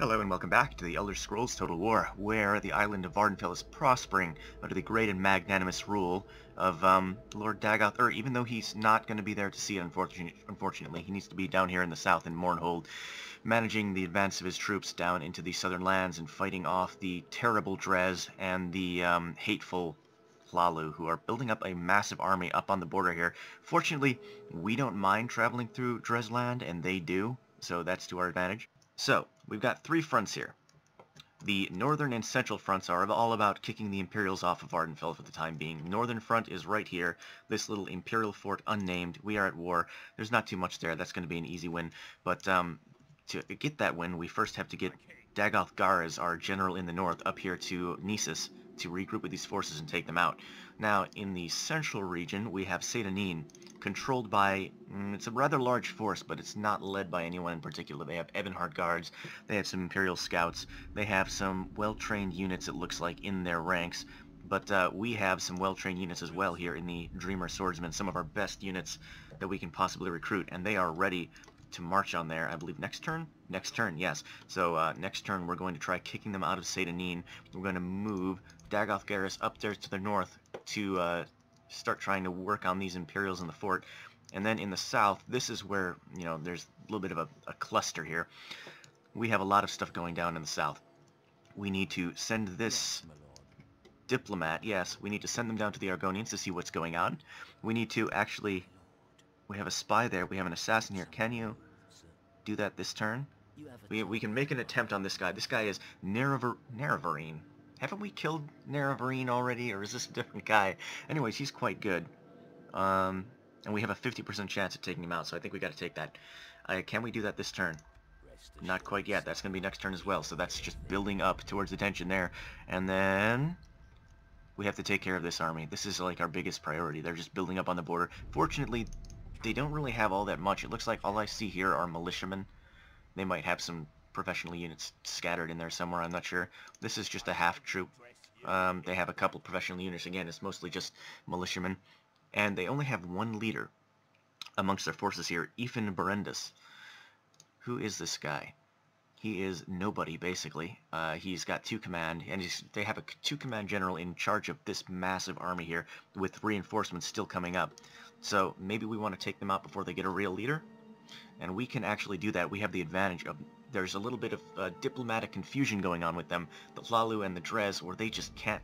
Hello and welcome back to the Elder Scrolls Total War, where the island of Vardenfell is prospering under the great and magnanimous rule of Lord Dagoth. Or even though he's not going to be there to see it, unfortunately, he needs to be down here in the south in Mournhold, managing the advance of his troops down into the southern lands and fighting off the terrible Dres and the hateful Hlalu, who are building up a massive army up on the border here. Fortunately, we don't mind traveling through Dresland, and they do, so that's to our advantage. So, we've got three fronts here. The northern and central fronts are all about kicking the Imperials off of Vardenfell for the time being. Northern front is right here, this little Imperial fort unnamed. We are at war. There's not too much there. That's going to be an easy win. But to get that win, we first have to get Dagoth Garres, our general in the north, up here to Nisus to regroup with these forces and take them out. Now, in the central region, we have Seyda Neen, controlled by, it's a rather large force, but it's not led by anyone in particular. They have Ebonheart guards, they have some Imperial scouts, they have some well-trained units, it looks like, in their ranks, but we have some well-trained units as well here in the Dreamer Swordsmen, some of our best units that we can possibly recruit, and they are ready to march on there, I believe, next turn? Next turn, yes. So next turn we're going to try kicking them out of Seyda Neen. We're going to move Dagoth Garres up there to the north to start trying to work on these Imperials in the fort. And then in the south, this is where, you know, there's a little bit of a cluster here. We have a lot of stuff going down in the south. We need to send this diplomat, yes, we need to send them down to the Argonians to see what's going on. We need to actually, we have a spy there, we have an assassin here. Can you do that this turn? We can make an attempt on this guy. This guy is Neravarine. Haven't we killed Neravarine already, or is this a different guy? Anyways, he's quite good. And we have a 50% chance of taking him out, so I think we got to take that. Can we do that this turn? Not quite yet. That's going to be next turn as well, so that's just building up towards the tension there. And then we have to take care of this army. This is like our biggest priority. They're just building up on the border. Fortunately, they don't really have all that much. It looks like all I see here are militiamen. They might have some professional units scattered in there somewhere, I'm not sure. This is just a half troop. They have a couple professional units. Again, it's mostly just militiamen. And they only have one leader amongst their forces here, Ethan Berendus. Who is this guy? He is nobody, basically. He's got two command, and they have a two-command general in charge of this massive army here, with reinforcements still coming up. So maybe we want to take them out before they get a real leader? And we can actually do that. We have the advantage of, there's a little bit of diplomatic confusion going on with them, the Hlalu and the Dres, where they just can't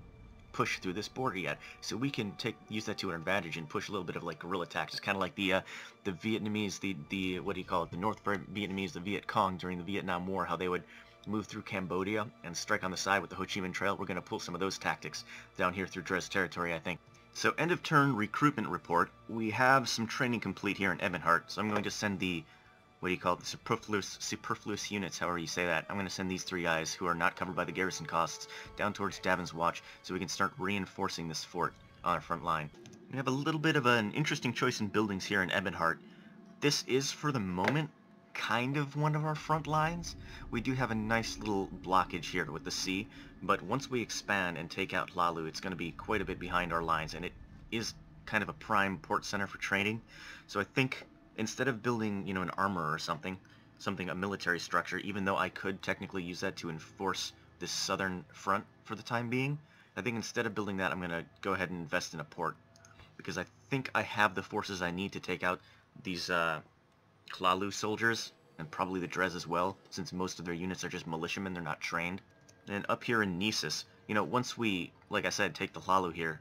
push through this border yet. So we can use that to our advantage and push a little bit of like guerrilla tactics, kind of like the Vietnamese, the what do you call it, the North Vietnamese, the Viet Cong during the Vietnam War, how they would move through Cambodia and strike on the side with the Ho Chi Minh Trail. We're going to pull some of those tactics down here through Dres territory, I think. So end of turn recruitment report. We have some training complete here in Ebonheart, so I'm going to send the, what do you call it, the superfluous units, however you say that. I'm going to send these three guys, who are not covered by the garrison costs, down towards Davin's Watch, so we can start reinforcing this fort on our front line. We have a little bit of an interesting choice in buildings here in Ebonheart. This is, for the moment, kind of one of our front lines. We do have a nice little blockage here with the sea, but once we expand and take out Hlalu, it's going to be quite a bit behind our lines, and it is kind of a prime port center for trading. So I think instead of building, you know, an armor or something, a military structure, even though I could technically use that to enforce this southern front for the time being, I think instead of building that, I'm going to go ahead and invest in a port, because I think I have the forces I need to take out these Hlalu soldiers, and probably the Dres as well, since most of their units are just militiamen, they're not trained. And up here in Nisus, you know, once we, like I said, take the Hlalu here,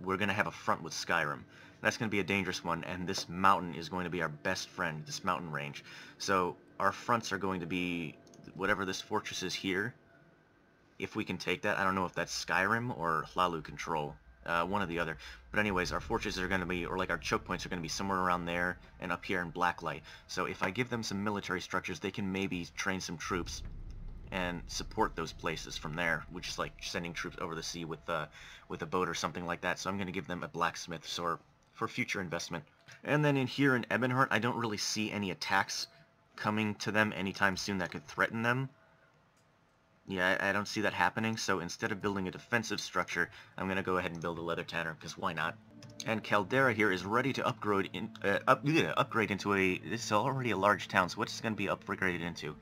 we're going to have a front with Skyrim. That's going to be a dangerous one, and this mountain is going to be our best friend, this mountain range. So our fronts are going to be whatever this fortress is here. If we can take that, I don't know if that's Skyrim or Hlalu control, one or the other. But anyways, our fortresses are going to be, or like our choke points are going to be somewhere around there and up here in Blacklight. So if I give them some military structures, they can maybe train some troops and support those places from there, which is like sending troops over the sea with a boat or something like that. So I'm going to give them a blacksmith for future investment. And then in here in Ebonheart, I don't really see any attacks coming to them anytime soon that could threaten them. Yeah, I don't see that happening, so instead of building a defensive structure, I'm going to go ahead and build a leather tanner, because why not? And Caldera here is ready to upgrade into a, this is already a large town, so what's it going to be upgraded into?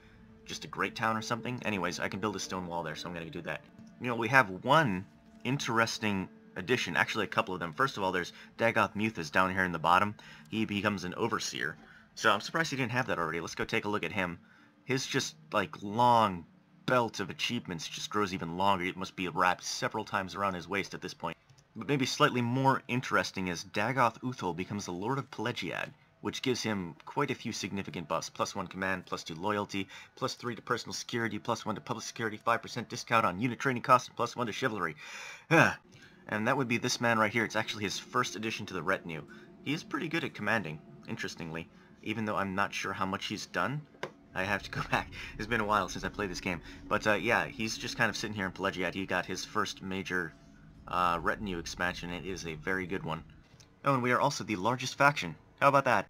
just a great town or something. Anyways, I can build a stone wall there, so I'm going to do that. You know, we have one interesting addition, actually a couple of them. First of all, there's Dagoth Muthas down here in the bottom. He becomes an overseer. So I'm surprised he didn't have that already. Let's go take a look at him. His just, like, long belt of achievements just grows even longer. It must be wrapped several times around his waist at this point. But maybe slightly more interesting is Dagoth Uthal becomes the Lord of Pelagiad, which gives him quite a few significant buffs. +1 command, +2 loyalty, +3 to personal security, +1 to public security, 5% discount on unit training costs, and +1 to chivalry. And that would be this man right here. It's actually his first addition to the retinue. He is pretty good at commanding, interestingly, even though I'm not sure how much he's done. I have to go back. It's been a while since I played this game. But yeah, he's just kind of sitting here in Pelagiad. He got his first major retinue expansion. It is a very good one. Oh, and we are also the largest faction. How about that?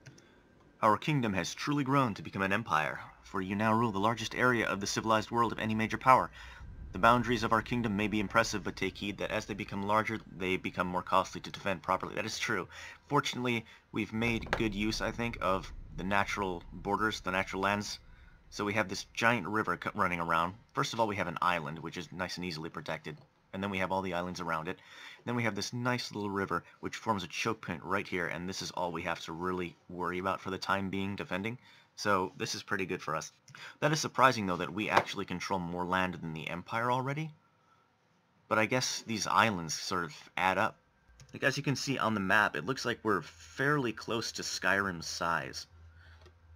Our kingdom has truly grown to become an empire, for you now rule the largest area of the civilized world of any major power. The boundaries of our kingdom may be impressive, but take heed that as they become larger, they become more costly to defend properly. That is true. Fortunately, we've made good use, I think, of the natural borders, the natural lands. So we have this giant river running around. First of all, we have an island, which is nice and easily protected. And then we have all the islands around it. Then we have this nice little river, which forms a choke point right here, and this is all we have to really worry about for the time being defending. So this is pretty good for us. That is surprising, though, that we actually control more land than the Empire already. But I guess these islands sort of add up. Like, as you can see on the map, it looks like we're fairly close to Skyrim's size.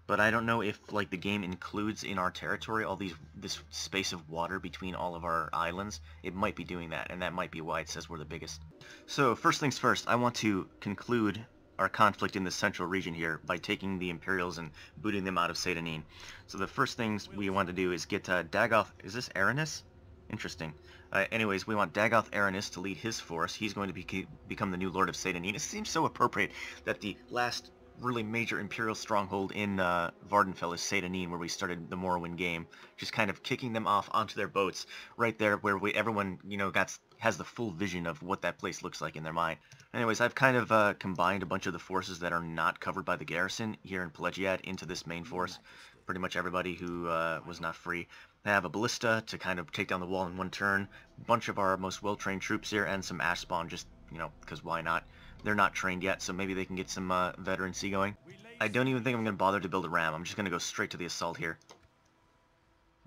But I don't know if, like, the game includes in our territory all this space of water between all of our islands. It might be doing that, and that might be why it says we're the biggest. So, first things first, I want to conclude our conflict in the central region here by taking the Imperials and booting them out of Seyda Neen. So the first things we want to do is get Dagoth... Is this Aranis? Interesting. Anyways, we want Dagoth Aranis to lead his force. He's going to become the new Lord of Seyda Neen. It seems so appropriate that the last really major Imperial stronghold in Vardenfell is Seyda Neen, where we started the Morrowind game. Just kind of kicking them off onto their boats, right there where everyone, you know, has the full vision of what that place looks like in their mind. Anyways, I've kind of combined a bunch of the forces that are not covered by the garrison here in Pelagiad into this main force. Pretty much everybody who was not free. I have a ballista to kind of take down the wall in one turn, a bunch of our most well-trained troops here, and some ash spawn, just, you know, because why not? They're not trained yet, so maybe they can get some veterancy going. I don't even think I'm going to bother to build a ram. I'm just going to go straight to the assault here.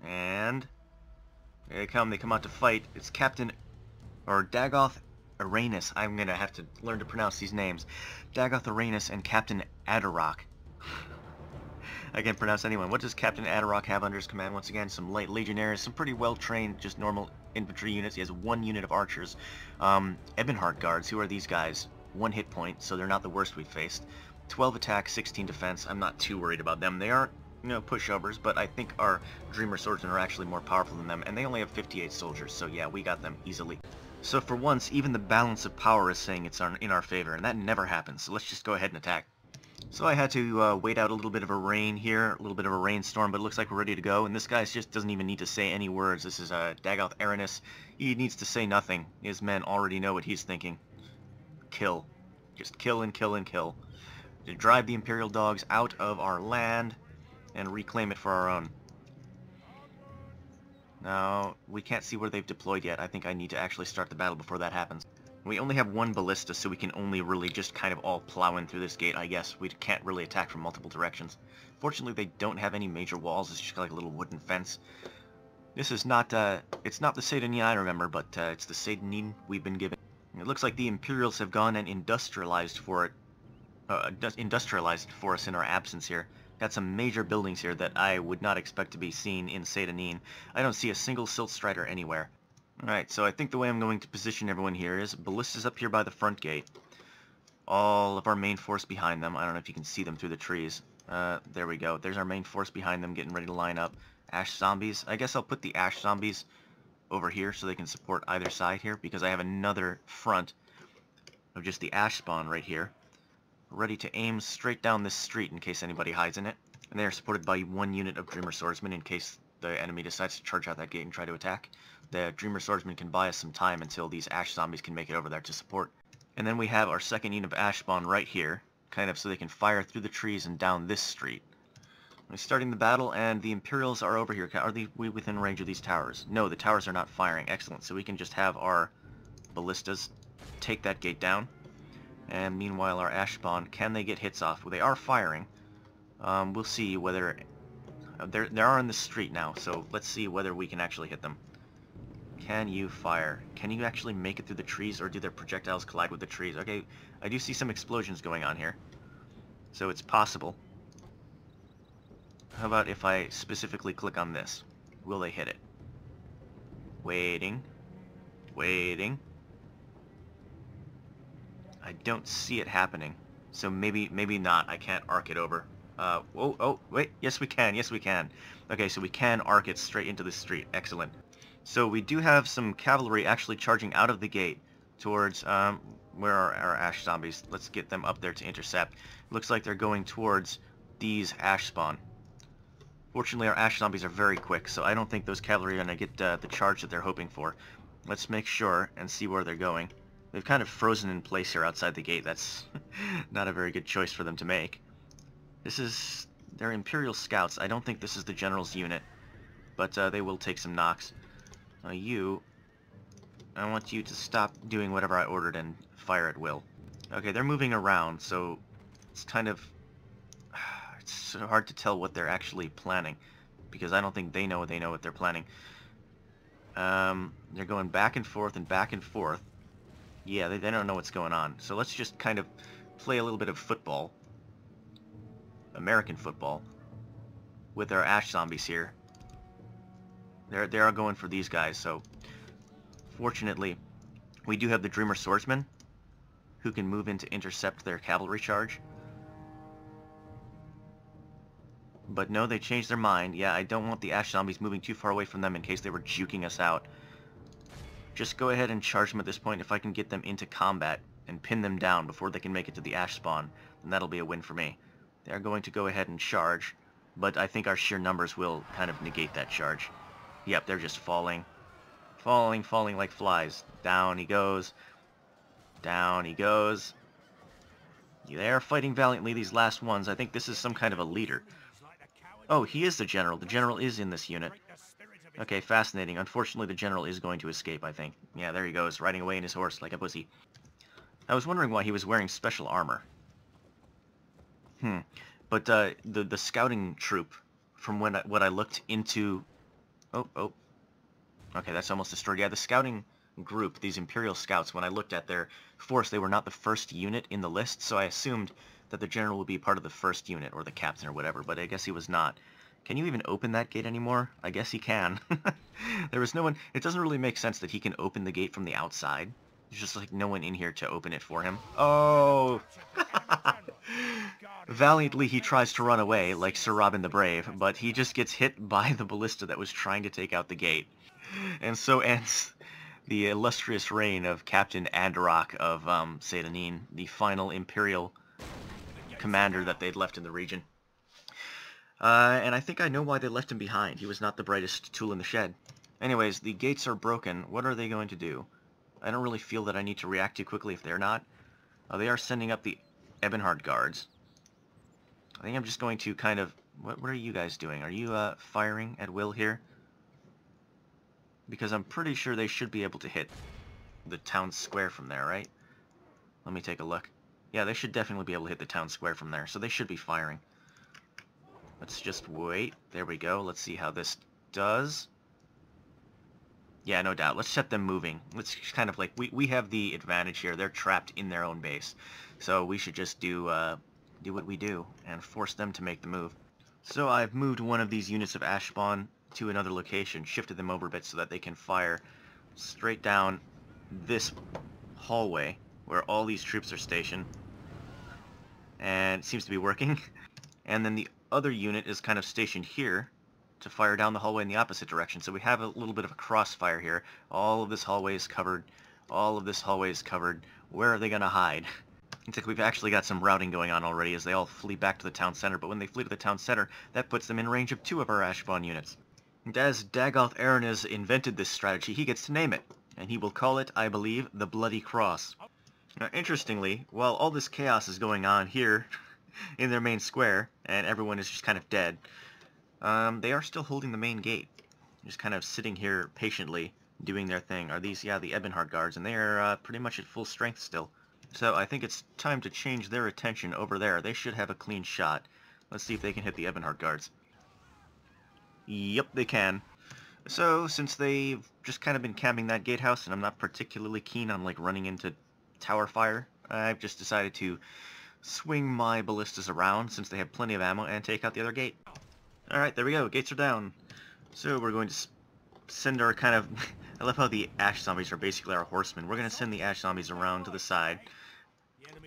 And here they come. They come out to fight. It's Captain, or Dagoth Aranis. I'm going to have to learn to pronounce these names. Dagoth Aranis and Captain Adarok. I can't pronounce anyone. What does Captain Adarok have under his command? Once again, some light legionnaires, some pretty well-trained, just normal infantry units. He has 1 unit of archers. Ebonheart guards. Who are these guys? 1 hit point, so they're not the worst we've faced. 12 attack, 16 defense. I'm not too worried about them. They aren't, you know, pushovers, but I think our Dreamer swordsmen are actually more powerful than them, and they only have 58 soldiers, so yeah, we got them easily. So for once, even the balance of power is saying it's in our favor, and that never happens, so let's just go ahead and attack. So I had to wait out a little bit of a rain here, a little bit of a rainstorm, but it looks like we're ready to go, and this guy just doesn't even need to say any words. This is Dagoth Aranis. He needs to say nothing. His men already know what he's thinking. Kill. Just kill and kill and kill. To drive the Imperial dogs out of our land and reclaim it for our own. Now, we can't see where they've deployed yet. I think I need to actually start the battle before that happens. We only have 1 ballista, so we can only really just kind of all plow in through this gate, I guess. We can't really attack from multiple directions. Fortunately, they don't have any major walls. It's just like a little wooden fence. This is not, it's not the Seyda Neen I remember, but it's the Seyda Neen we've been given. It looks like the Imperials have gone and industrialized for us in our absence here. Got some major buildings here that I would not expect to be seen in Seyda Neen. I don't see a single Silt Strider anywhere. Alright, so I think the way I'm going to position everyone here is ballistas up here by the front gate. All of our main force behind them. I don't know if you can see them through the trees. There we go. There's our main force behind them getting ready to line up. Ash zombies. I guess I'll put the ash zombies over here so they can support either side here, because I have another front of just the ash spawn right here, ready to aim straight down this street in case anybody hides in it. And they are supported by 1 unit of Dreamer Swordsmen in case the enemy decides to charge out that gate and try to attack. The Dreamer Swordsmen can buy us some time until these ash zombies can make it over there to support. And then we have our 2nd unit of ash spawn right here, kind of so they can fire through the trees and down this street. We're starting the battle, and the Imperials are over here. Are they within range of these towers? No, the towers are not firing. Excellent. So we can just have our ballistas take that gate down. And meanwhile, our ash spawn, can they get hits off? Well, they are firing. We'll see whether... they are in the street now, so let's see whether we can actually hit them. Can you fire? Can you actually make it through the trees, or do their projectiles collide with the trees? Okay, I do see some explosions going on here. So it's possible. How about if I specifically click on this? Will they hit it? Waiting. Waiting. I don't see it happening. So maybe not. I can't arc it over. Oh, wait. Yes, we can. Yes, we can. Okay, so we can arc it straight into the street. Excellent. So we do have some cavalry actually charging out of the gate towards, where are our ash zombies? Let's get them up there to intercept. Looks like they're going towards these ash spawn. Fortunately, our ash zombies are very quick, so I don't think those cavalry are going to get the charge that they're hoping for. Let's make sure and see where they're going. They've kind of frozen in place here outside the gate. That's not a very good choice for them to make. This is... they're Imperial Scouts. I don't think this is the General's unit, but they will take some knocks. I want you to stop doing whatever I ordered and fire at will. Okay, they're moving around, so it's kind of... it's so hard to tell what they're actually planning, because I don't think they know what they're planning. They're going back and forth and back and forth. Yeah, they don't know what's going on. So let's just kind of play a little bit of football. American football. With our ash zombies here. They are going for these guys, so... fortunately, we do have the Dreamer Swordsman, who can move in to intercept their cavalry charge. But no, they changed their mind. Yeah, I don't want the ash zombies moving too far away from them in case they were juking us out. Just go ahead and charge them at this point. If I can get them into combat and pin them down before they can make it to the ash spawn, then that'll be a win for me. They're going to go ahead and charge, but I think our sheer numbers will kind of negate that charge. Yep, they're just falling. Falling like flies. Down he goes. Down he goes. They are fighting valiantly, these last ones. I think this is some kind of a leader. Oh, he is the general. The general is in this unit. Okay, fascinating. Unfortunately, the general is going to escape, I think. Yeah, there he goes, riding away in his horse like a pussy. I was wondering why he was wearing special armor. But the scouting troop, from what I looked into... Oh. Okay, that's almost destroyed. Yeah, the scouting group, these Imperial Scouts, when I looked at their force, they were not the first unit in the list, so I assumed that the general would be part of the first unit, or the captain or whatever, but I guess he was not. Can you even open that gate anymore? I guess he can. There was no one... it doesn't really make sense that he can open the gate from the outside. There's just like no one in here to open it for him. Oh! Valiantly he tries to run away, like Sir Robin the Brave, but he just gets hit by the ballista that was trying to take out the gate. And so ends the illustrious reign of Captain Anderock of Seyda Neen, the final Imperial commander that they'd left in the region. And I think I know why they left him behind. He was not the brightest tool in the shed. Anyways, the gates are broken. What are they going to do? I don't really feel that I need to react too quickly if they're not. They are sending up the Ebonhard guards. I think I'm just going to kind of... What are you guys doing? Are you firing at will here? Because I'm pretty sure they should be able to hit the town square from there, right? Let me take a look. Yeah, they should definitely be able to hit the town square from there, so they should be firing. Let's just wait. There we go. Let's see how this does. Yeah, no doubt. Let's set them moving. Let's kind of like... We have the advantage here. They're trapped in their own base. So we should just do what we do and force them to make the move. So I've moved one of these units of ash spawn to another location, shifted them over a bit so that they can fire straight down this hallway where all these troops are stationed. And it seems to be working. And then the other unit is kind of stationed here to fire down the hallway in the opposite direction. So we have a little bit of a crossfire here. All of this hallway is covered. All of this hallway is covered. Where are they going to hide? It's like we've actually got some routing going on already as they all flee back to the town center. But when they flee to the town center, that puts them in range of 2 of our ash spawn units. And as Dagoth Aranis invented this strategy, he gets to name it. And he will call it, I believe, the Bloody Cross. Now, interestingly, while all this chaos is going on here, in their main square, and everyone is just kind of dead. They are still holding the main gate, just kind of sitting here patiently, doing their thing. Are these, yeah, the Ebonheart guards, and they are pretty much at full strength still. So I think it's time to change their attention over there. They should have a clean shot. Let's see if they can hit the Ebonheart guards. Yep, they can. So, since they've just kind of been camping that gatehouse, and I'm not particularly keen on, like, running into tower fire, I've just decided to swing my ballistas around, since they have plenty of ammo, and take out the other gate. Alright, there we go. Gates are down. So, we're going to send our kind of... I love how the Ash Zombies are basically our horsemen. We're going to send the Ash Zombies around to the side,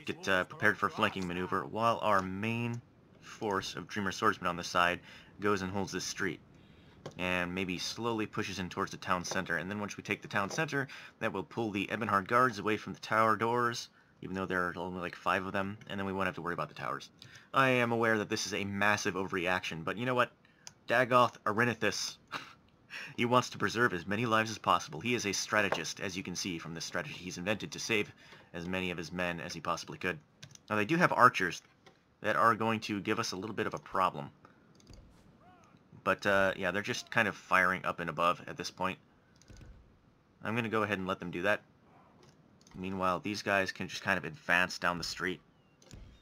get prepared for a flanking maneuver, while our main force of Dreamer Swordsmen on the side goes and holds this street, and maybe slowly pushes in towards the town center. And then once we take the town center, that will pull the Ebonheart guards away from the tower doors, even though there are only like 5 of them, and then we won't have to worry about the towers. I am aware that this is a massive overreaction, but you know what? Dagoth Arenithus, he wants to preserve as many lives as possible. He is a strategist, as you can see from this strategy he's invented to save as many of his men as he possibly could. Now they do have archers that are going to give us a little bit of a problem. But, yeah, they're just kind of firing up and above at this point. I'm going to go ahead and let them do that. Meanwhile, these guys can just kind of advance down the street.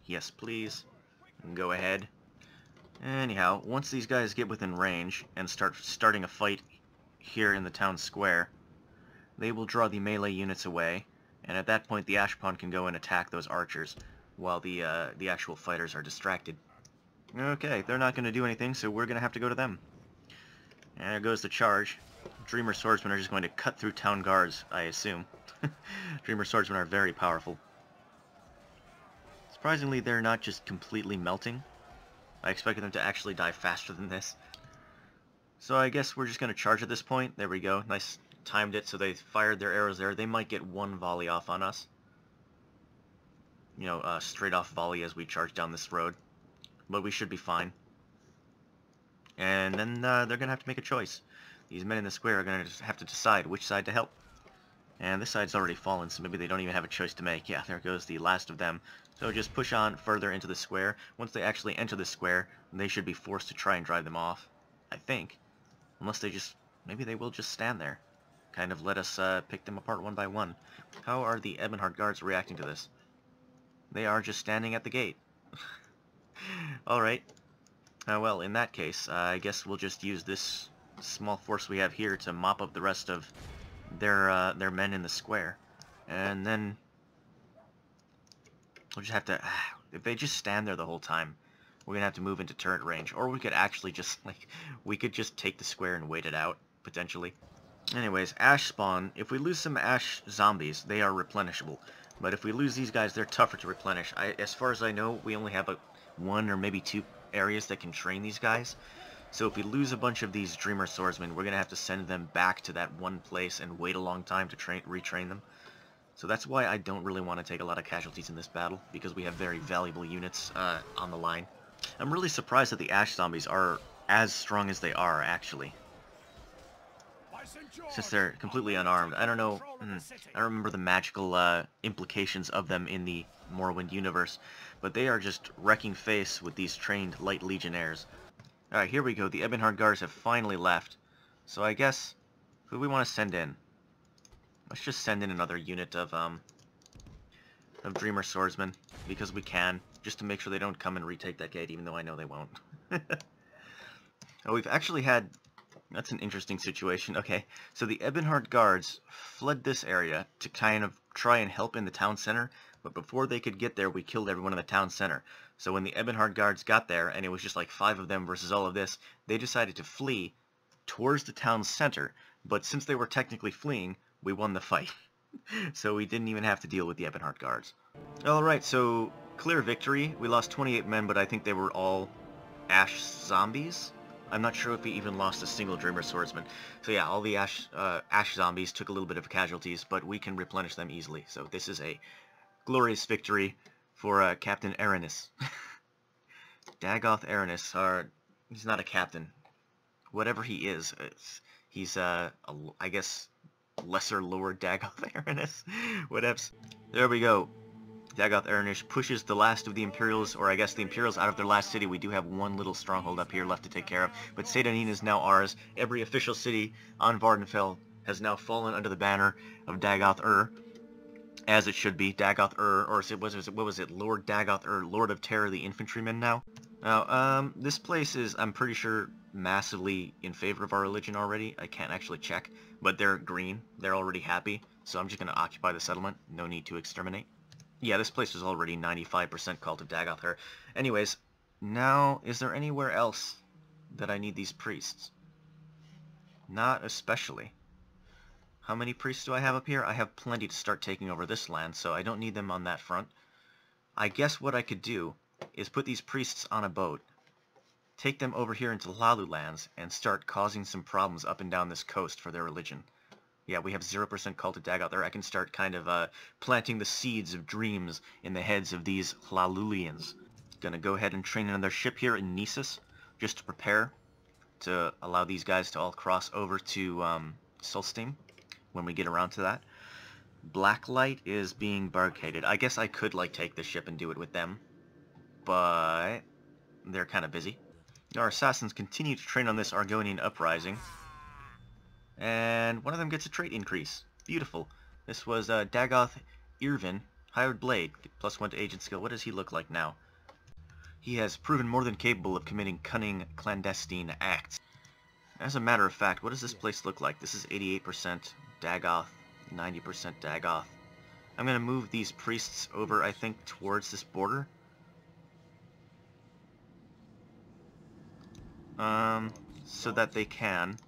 Yes, please. And go ahead. Anyhow, once these guys get within range and starting a fight here in the town square, they will draw the melee units away, and at that point the Ashpawn can go and attack those archers, while the actual fighters are distracted. Okay, they're not going to do anything, so we're going to have to go to them. And there goes the charge. Dreamer Swordsmen are just going to cut through town guards, I assume. Dreamer Swordsmen are very powerful. Surprisingly, they're not just completely melting. I expected them to actually die faster than this. So I guess we're just going to charge at this point. There we go. Nice, timed it, so they fired their arrows there. They might get one volley off on us. You know, straight off volley as we charge down this road. But we should be fine. And then they're going to have to make a choice. These men in the square are going to have to decide which side to help. And this side's already fallen, so maybe they don't even have a choice to make. Yeah, there goes the last of them. So just push on further into the square. Once they actually enter the square, they should be forced to try and drive them off. I think. Unless they just... maybe they will just stand there. Kind of let us pick them apart one by one. How are the Ebonheart guards reacting to this? They are just standing at the gate. Alright. Well, in that case, I guess we'll just use this small force we have here to mop up the rest of their men in the square. And then we'll just have to... if they just stand there the whole time, we're gonna have to move into turret range. Or we could actually just, like... we could just take the square and wait it out, potentially. Anyways, Ash spawn. If we lose some Ash zombies, they are replenishable. But if we lose these guys, they're tougher to replenish. As far as I know, we only have 1 or maybe 2 areas that can train these guys. So if we lose a bunch of these Dreamer Swordsmen, we're going to have to send them back to that one place and wait a long time to retrain them. So that's why I don't really want to take a lot of casualties in this battle, because we have very valuable units on the line. I'm really surprised that the Ash Zombies are as strong as they are, actually. Since they're completely unarmed. I don't know, I don't remember the magical implications of them in the Morrowind universe, but they are just wrecking face with these trained light legionnaires. Alright, here we go. The Ebonheart guards have finally left. So I guess, who do we want to send in? Let's just send in another unit of Dreamer Swordsmen, because we can, just to make sure they don't come and retake that gate, even though I know they won't. Oh, we've actually had... that's an interesting situation. Okay, so the Ebonheart guards fled this area to kind of try and help in the town center, but before they could get there, we killed everyone in the town center. So when the Ebonheart guards got there, and it was just like 5 of them versus all of this, they decided to flee towards the town center, but since they were technically fleeing, we won the fight. So we didn't even have to deal with the Ebonheart guards. Alright, so clear victory. We lost 28 men, but I think they were all Ash zombies? I'm not sure if we even lost a single Dreamer Swordsman. So yeah, all the Ash zombies took a little bit of casualties, but we can replenish them easily. So this is a glorious victory for Captain Arenis. Dagoth Arenis, he's not a captain. Whatever he is, he's, I guess, Lesser Lord Dagoth Arenis. Whatevs. There we go. Dagoth Ernish pushes the last of the Imperials, or I guess the Imperials, out of their last city. We do have one little stronghold up here left to take care of, but Seyda Neen is now ours. Every official city on Vardenfell has now fallen under the banner of Dagoth as it should be. Dagoth or what was it? Lord Dagoth Lord of Terror, the infantryman now. Now, this place is, I'm pretty sure, massively in favor of our religion already. I can't actually check, but they're green. They're already happy, so I'm just going to occupy the settlement. No need to exterminate. Yeah, this place was already 95% cult of Dagoth. Anyways, now, is there anywhere else that I need these priests? Not especially. How many priests do I have up here? I have plenty to start taking over this land, so I don't need them on that front. I guess what I could do is put these priests on a boat, take them over here into Hlalu lands, and start causing some problems up and down this coast for their religion. Yeah, we have 0% cult of Dagoth. I can start kind of planting the seeds of dreams in the heads of these Hlalulians. Gonna go ahead and train on their ship here in Nisus, just to prepare to allow these guys to all cross over to Solstheim when we get around to that. Blacklight is being barricaded. I guess I could like take the ship and do it with them, but they're kind of busy. Our assassins continue to train on this Argonian uprising, and one of them gets a trait increase. Beautiful. This was Dagoth Irvin, Hired Blade, +1 to agent skill. What does he look like now? He has proven more than capable of committing cunning, clandestine acts. As a matter of fact, what does this place look like? This is 88% Dagoth, 90% Dagoth. I'm going to move these priests over, I think, towards this border. So that they can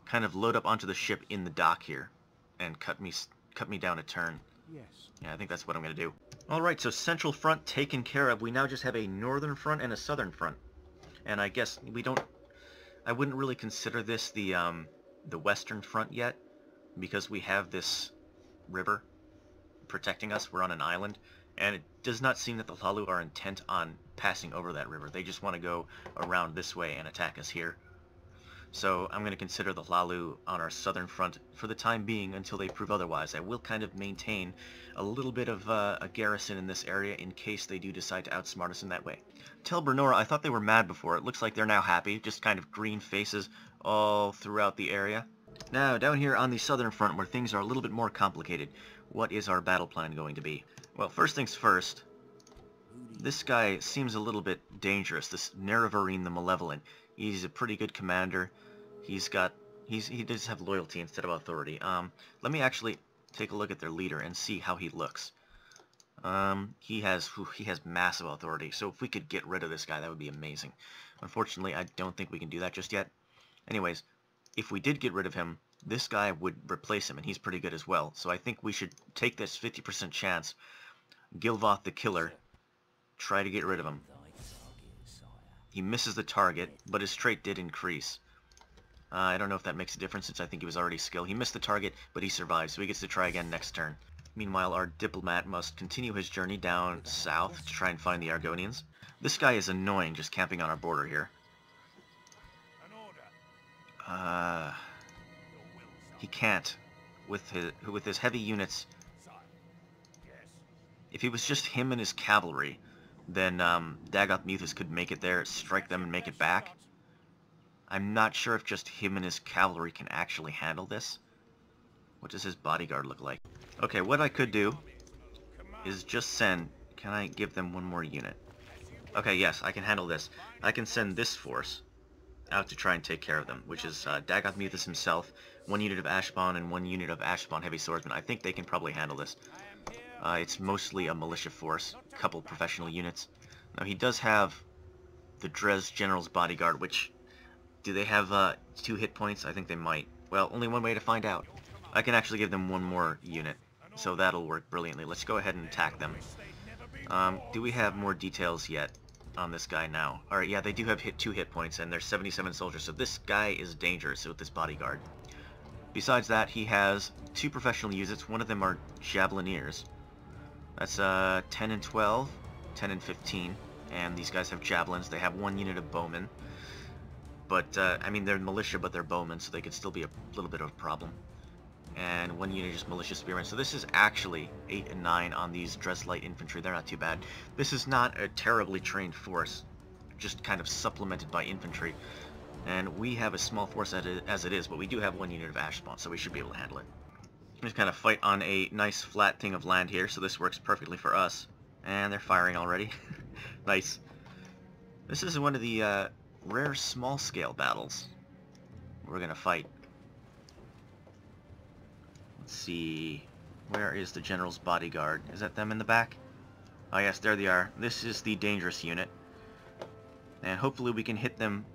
kind of load up onto the ship in the dock here and cut me down a turn. Yeah, I think that's what I'm going to do. Alright, so central front taken care of. We now just have a northern front and a southern front. And I guess I wouldn't really consider this the western front yet, because we have this river protecting us. We're on an island, and it does not seem that the Hlalu are intent on passing over that river. They just want to go around this way and attack us here. So I'm going to consider the Hlalu on our southern front for the time being until they prove otherwise. I will kind of maintain a little bit of a garrison in this area in case they do decide to outsmart us in that way. Tel Bernora, I thought they were mad before. It looks like they're now happy. Just kind of green faces all throughout the area. Now, down here on the southern front where things are a little bit more complicated, what is our battle plan going to be? Well, first things first, this guy seems a little bit dangerous, this Nerevarine the Malevolent. He's a pretty good commander. He does have loyalty instead of authority. Let me actually take a look at their leader and see how he looks. He has massive authority, so if we could get rid of this guy, that would be amazing. Unfortunately, I don't think we can do that just yet. Anyways, if we did get rid of him, this guy would replace him, and he's pretty good as well. So I think we should take this 50% chance, Gilvoth the Killer, try to get rid of him. He misses the target, but his trait did increase. I don't know if that makes a difference since I think he was already skilled. He missed the target, but he survived, so he gets to try again next turn. Meanwhile, our diplomat must continue his journey down south to try and find the Argonians. This guy is annoying, just camping on our border here. He can't. With his heavy units. If it was just him and his cavalry, then Dagoth Muthus could make it there, strike them, and make it back. I'm not sure if just him and his cavalry can actually handle this. What does his bodyguard look like? Okay, what I could do is just send... Can I give them one more unit? Okay, yes, I can handle this. I can send this force out to try and take care of them, which is Dagoth Muthus himself, 1 unit of Ashbon and 1 unit of Ashbon Heavy Swordsmen. I think they can probably handle this. It's mostly a militia force, a couple professional units. Now, he does have the Dres General's bodyguard, which... Do they have 2 hit points? I think they might. Well, only one way to find out. I can actually give them 1 more unit, so that'll work brilliantly. Let's go ahead and attack them. Do we have more details yet on this guy now? Alright, yeah, they do have 2 hit points, and there's 77 soldiers, so this guy is dangerous with this bodyguard. Besides that, he has 2 professional units. One of them are Javeliniers. That's 10 and 12, 10 and 15, and these guys have javelins. They have 1 unit of bowmen. But, I mean, they're militia, but they're bowmen, so they could still be a little bit of a problem. and 1 unit just militia spearmen. So this is actually 8 and 9 on these Dres light infantry. They're not too bad. This is not a terribly trained force, just kind of supplemented by infantry. And we have a small force as it is, but we do have 1 unit of ash spawn, so we should be able to handle it. Just kind of fight on a nice flat thing of land here, so this works perfectly for us. And they're firing already. Nice. This is one of the rare small-scale battles we're going to fight. Let's see. Where is the general's bodyguard? Is that them in the back? Oh yes, there they are. This is the dangerous unit. And hopefully we can hit them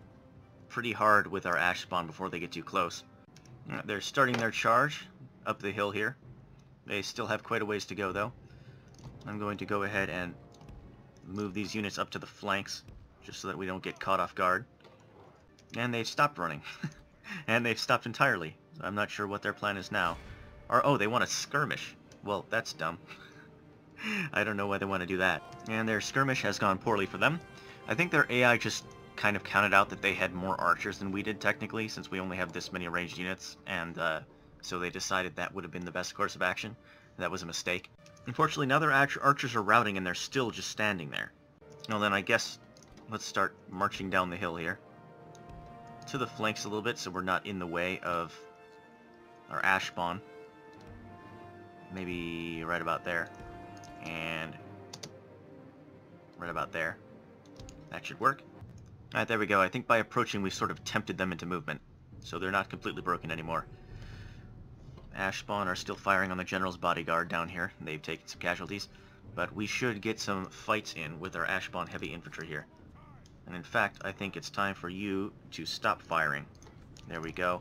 pretty hard with our ash spawn before they get too close. They're starting their charge up the hill here. They still have quite a ways to go though. I'm going to go ahead and move these units up to the flanks just so that we don't get caught off guard. And they've stopped running. And they've stopped entirely. I'm not sure what their plan is now. Or, oh, they want to skirmish. Well, that's dumb. I don't know why they want to do that. And their skirmish has gone poorly for them. I think their AI just kind of counted out that they had more archers than we did, technically, since we only have this many ranged units, and so they decided that would have been the best course of action. That was a mistake. Unfortunately, now their archers are routing, and they're still just standing there. Well, then I guess let's start marching down the hill here. To the flanks a little bit, so we're not in the way of our ash spawn. Maybe right about there. And right about there. That should work. Alright, there we go. I think by approaching we sort of tempted them into movement. So they're not completely broken anymore. Ash spawn are still firing on the general's bodyguard down here. They've taken some casualties. But we should get some fights in with our ash spawn heavy infantry here. And in fact, I think it's time for you to stop firing. There we go.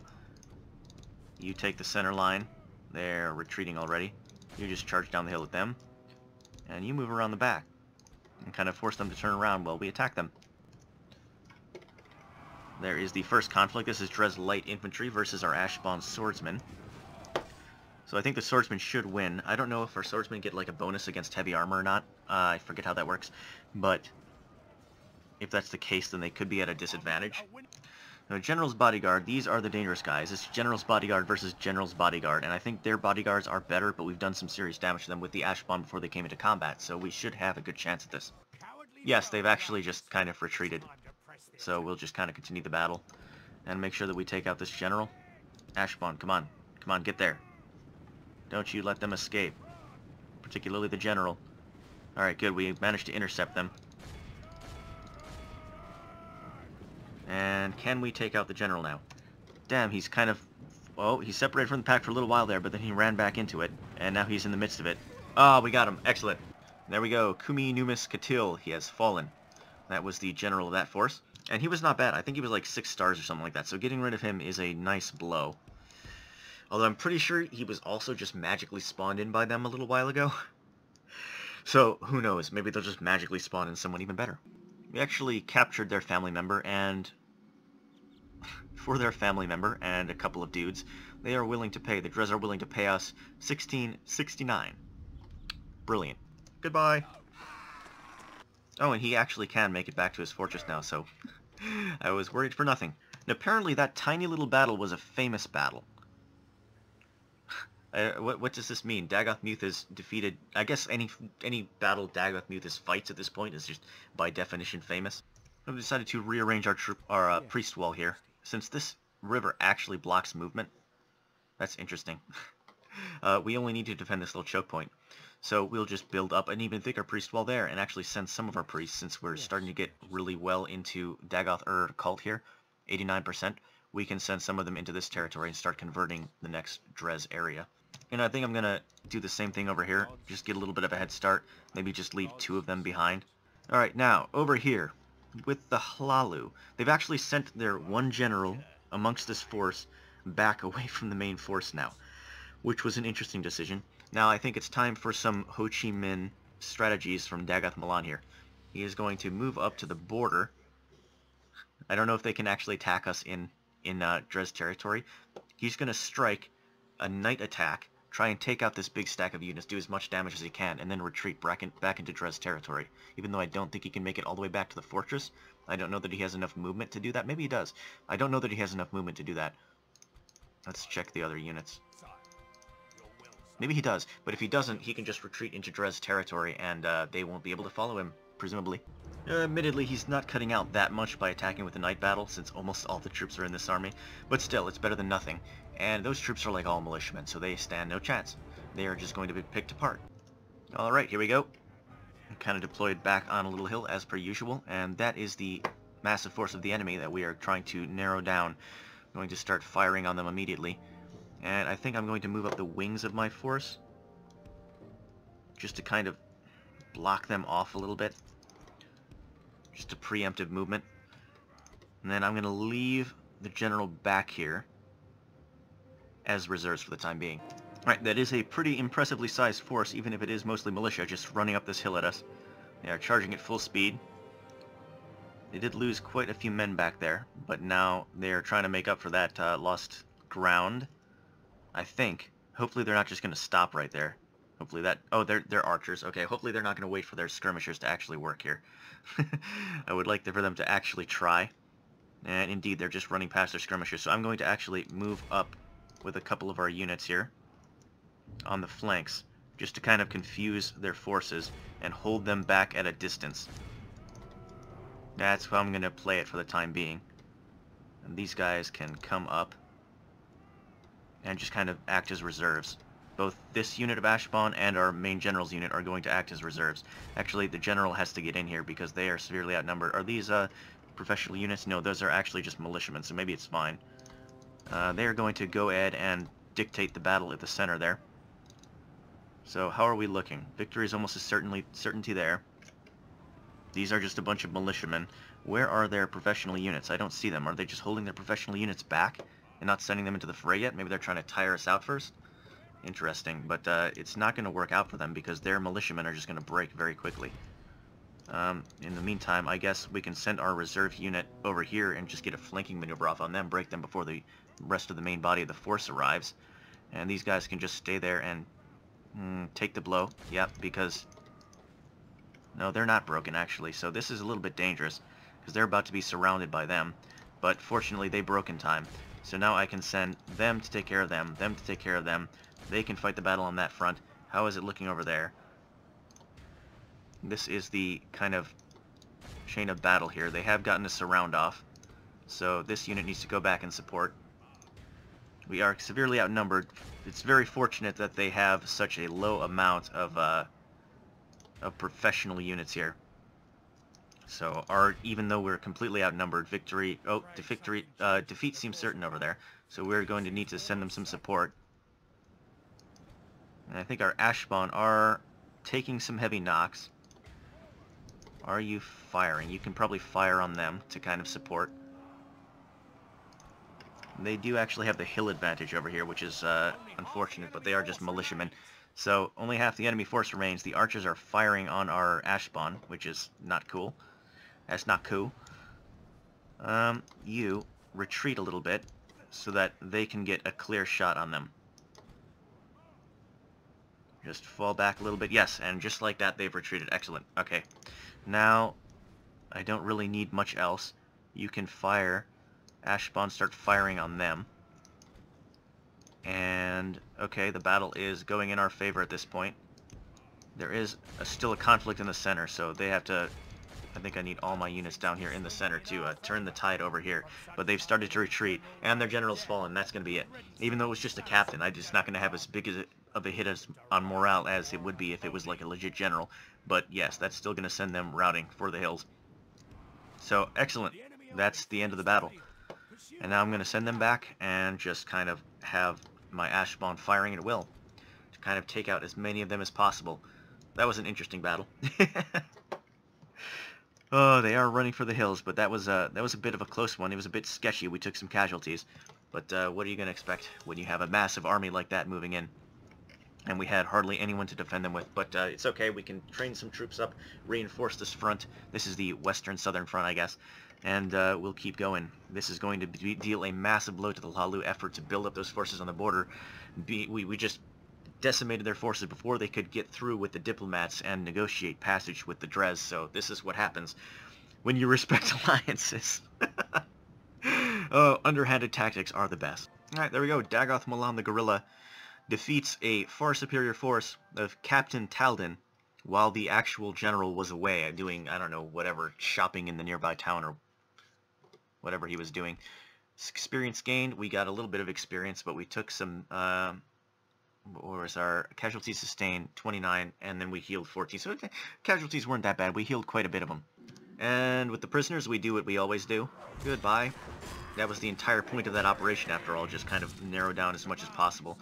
You take the center line. They're retreating already. You just charge down the hill with them. And you move around the back. And kind of force them to turn around while we attack them. There is the first conflict. This is Dres light infantry versus our ash spawn swordsmen. So I think the swordsmen should win. I don't know if our swordsmen get like a bonus against heavy armor or not. I forget how that works. But if that's the case, then they could be at a disadvantage. Now, General's Bodyguard, these are the dangerous guys. It's General's Bodyguard versus General's Bodyguard, and I think their bodyguards are better, but we've done some serious damage to them with the ash spawn before they came into combat, so we should have a good chance at this. Yes, they've actually just kind of retreated, so we'll just kind of continue the battle and make sure that we take out this general. Ash spawn, come on. Come on, get there. Don't you let them escape, particularly the general. Alright, good, we managed to intercept them. And can we take out the general now? Damn, he's kind of... Oh, he separated from the pack for a little while there, but then he ran back into it. And now he's in the midst of it. Ah, we got him. Excellent. There we go. Kumi Numis Katil. He has fallen. That was the general of that force. And he was not bad. I think he was like 6 stars or something like that. So getting rid of him is a nice blow. Although I'm pretty sure he was also just magically spawned in by them a little while ago. So, who knows? Maybe they'll just magically spawn in someone even better. We actually captured their family member, and for their family member and a couple of dudes, they are willing to pay. The Dres are willing to pay us 1669. Brilliant. Goodbye. Oh, and he actually can make it back to his fortress now, so I was worried for nothing. And apparently that tiny little battle was a famous battle. What does this mean? Dagoth Muth is defeated. I guess any battle Dagoth Muth fights at this point is just by definition famous. I've decided to rearrange our priest wall here. Since this river actually blocks movement, that's interesting. We only need to defend this little choke point. So we'll just build up an even thicker priest wall there and actually send some of our priests, since we're starting to get really well into Dagoth cult here, 89%. We can send some of them into this territory and start converting the next Dres area. And I think I'm going to do the same thing over here. Just get a little bit of a head start. Maybe just leave 2 of them behind. Alright, now, over here, with the Hlalu, they've actually sent their one general amongst this force back away from the main force now, which was an interesting decision. Now, I think it's time for some Ho Chi Minh strategies from Dagoth Milan here. He is going to move up to the border. I don't know if they can actually attack us in Dres territory. He's going to strike a night attack, try and take out this big stack of units, do as much damage as he can, and then retreat back into Dres territory. Even though I don't think he can make it all the way back to the fortress, I don't know that he has enough movement to do that. Maybe he does. I don't know that he has enough movement to do that. Let's check the other units. Maybe he does, but if he doesn't, he can just retreat into Dres territory, and they won't be able to follow him, presumably. Admittedly, he's not cutting out that much by attacking with the night battle, since almost all the troops are in this army, but still, it's better than nothing. And those troops are like all militiamen, so they stand no chance. They are just going to be picked apart. Alright, here we go. Kind of deployed back on a little hill as per usual, and that is the massive force of the enemy that we are trying to narrow down. I'm going to start firing on them immediately. And I think I'm going to move up the wings of my force, just to kind of block them off a little bit. Just a preemptive movement. And then I'm going to leave the general back here as reserves for the time being. Alright, that is a pretty impressively sized force, even if it is mostly militia, just running up this hill at us. They are charging at full speed. They did lose quite a few men back there, but now they are trying to make up for that lost ground, I think. Hopefully they're not just going to stop right there. Hopefully that... Oh, they're archers. Okay, hopefully they're not going to wait for their skirmishers to actually work here. I would like for them to actually try. And indeed, they're just running past their skirmishers, so I'm going to actually move up with a couple of our units here on the flanks, just to kind of confuse their forces and hold them back at a distance. That's how I'm going to play it for the time being. And these guys can come up and just kind of act as reserves. Both this unit of Ashbon and our main general's unit are going to act as reserves. Actually, the general has to get in here because they are severely outnumbered. Are these professional units? No, those are actually just militiamen, so maybe it's fine. They are going to go ahead and dictate the battle at the center there. So how are we looking? Victory is almost a certainty there. These are just a bunch of militiamen. Where are their professional units? I don't see them. Are they just holding their professional units back and not sending them into the fray yet? Maybe they're trying to tire us out first? Interesting, but it's not going to work out for them because their militiamen are just going to break very quickly. In the meantime, I guess we can send our reserve unit over here and just get a flanking maneuver off on them, break them before the rest of the main body of the force arrives. And these guys can just stay there and take the blow. Yep, because... No, they're not broken, actually, so this is a little bit dangerous because they're about to be surrounded by them. But fortunately, they broke in time. So now I can send them to take care of them to take care of them. They can fight the battle on that front. How is it looking over there? This is the kind of chain of battle here. They have gotten a surround off, so this unit needs to go back and support. We are severely outnumbered. It's very fortunate that they have such a low amount of professional units here. So even though we're completely outnumbered, defeat seems certain over there. So we're going to need to send them some support. And I think our Ashbon are taking some heavy knocks. Are you firing? You can probably fire on them to kind of support. They do actually have the hill advantage over here, which is unfortunate, but they are just militiamen. So only half the enemy force remains. The archers are firing on our Ashbon, which is not cool. That's not cool. You retreat a little bit so that they can get a clear shot on them. Just fall back a little bit. Yes, and just like that, they've retreated. Excellent. Okay. Now, I don't really need much else. You can fire. Ashbon, start firing on them. And, okay, the battle is going in our favor at this point. There is still a conflict in the center, so they have to... I think I need all my units down here in the center to turn the tide over here. But they've started to retreat, and their general's fallen. That's going to be it. Even though it was just a captain, I'm just not going to have as big of a hit on morale as it would be if it was like a legit general. But yes, that's still going to send them routing for the hills. So, excellent. That's the end of the battle. And now I'm going to send them back and just kind of have my Ashbon firing at will to kind of take out as many of them as possible. That was an interesting battle. Oh, they are running for the hills, but that was a bit of a close one. It was a bit sketchy. We took some casualties. But what are you going to expect when you have a massive army like that moving in? And we had hardly anyone to defend them with. But it's okay. We can train some troops up, reinforce this front. This is the western-southern front, I guess. And we'll keep going. This is going to deal a massive blow to the Lalu effort to build up those forces on the border. We just decimated their forces before they could get through with the diplomats and negotiate passage with the Dres. So this is what happens when you respect alliances. Oh, underhanded tactics are the best. Alright, there we go. Dagoth Milan the guerrilla defeats a far superior force of Captain Talden while the actual general was away doing, I don't know, whatever, shopping in the nearby town or whatever he was doing. Experience gained, we got a little bit of experience, but we took some, what was our casualties sustained, 29, and then we healed 14. So casualties weren't that bad, we healed quite a bit of them. And with the prisoners, we do what we always do. Goodbye. That was the entire point of that operation, after all, just kind of narrow down as much as possible.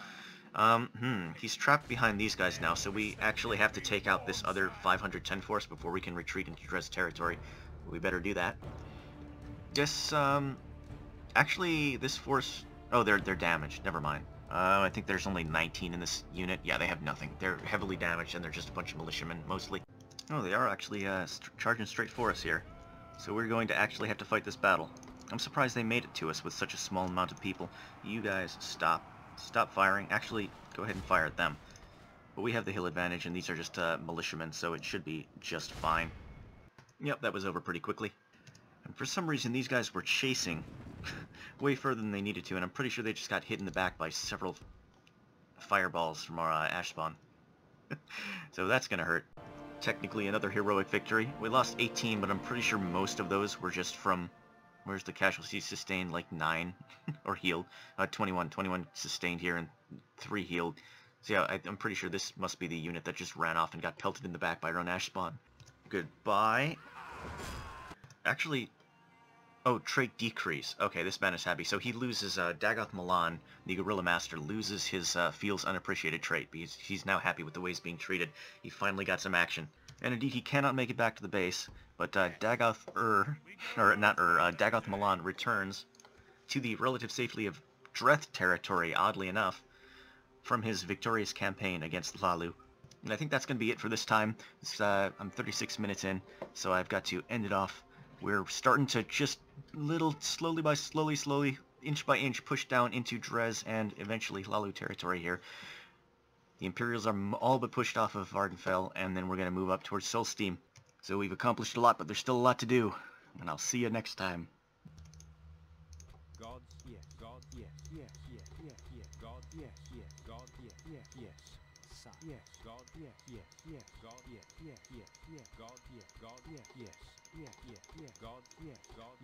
He's trapped behind these guys now, so we actually have to take out this other 510 force before we can retreat into Dres territory. We better do that. This, actually, this force... Oh, they're damaged. Never mind. I think there's only 19 in this unit. Yeah, they have nothing. They're heavily damaged, and they're just a bunch of militiamen, mostly. Oh, they are actually, charging straight for us here. So we're going to actually have to fight this battle. I'm surprised they made it to us with such a small amount of people. You guys, stop. Stop firing. Actually, go ahead and fire at them. But we have the hill advantage, and these are just militiamen, so it should be just fine. Yep, that was over pretty quickly. And for some reason, these guys were chasing way further than they needed to, and I'm pretty sure they just got hit in the back by several fireballs from our ash spawn. So that's gonna hurt. Technically another heroic victory. We lost 18, but I'm pretty sure most of those were just from... Where's the casualties sustained? Like 9 or healed. 21 sustained here and 3 healed. So yeah, I'm pretty sure this must be the unit that just ran off and got pelted in the back by our own ash spawn. Goodbye. Actually, oh, trait decrease. Okay, this man is happy. So he loses Dagoth Milan, the Guerrilla Master, loses his feels unappreciated trait because he's now happy with the way he's being treated. He finally got some action. And indeed, he cannot make it back to the base, but Dagoth Milan returns to the relative safety of Dreth territory, oddly enough, from his victorious campaign against Lalu. And I think that's going to be it for this time. I'm 36 minutes in, so I've got to end it off. We're starting to just slowly, inch by inch, push down into Dres and eventually Lalu territory here. The Imperials are all but pushed off of Vardenfell, and then we're going to move up towards Solstein. So we've accomplished a lot, but there's still a lot to do. And I'll see you next time. God, yes, God, yes, yes, yes, yes, yes, God, yes, yes, God, yes, yes, yes, yes, God, yes, yes, yes, God, yes, yes, yes, yes, God, yes, God, yes, yes, yes, yes, yes, God, yes, God.